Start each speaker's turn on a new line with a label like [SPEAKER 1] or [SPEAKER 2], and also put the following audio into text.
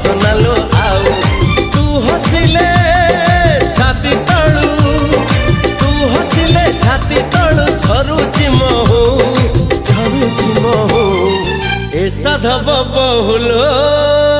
[SPEAKER 1] सोनालो आउ तू हसिले छाती तळू तू हसिले छाती तळू झरुची महू ए साधव बहुलो।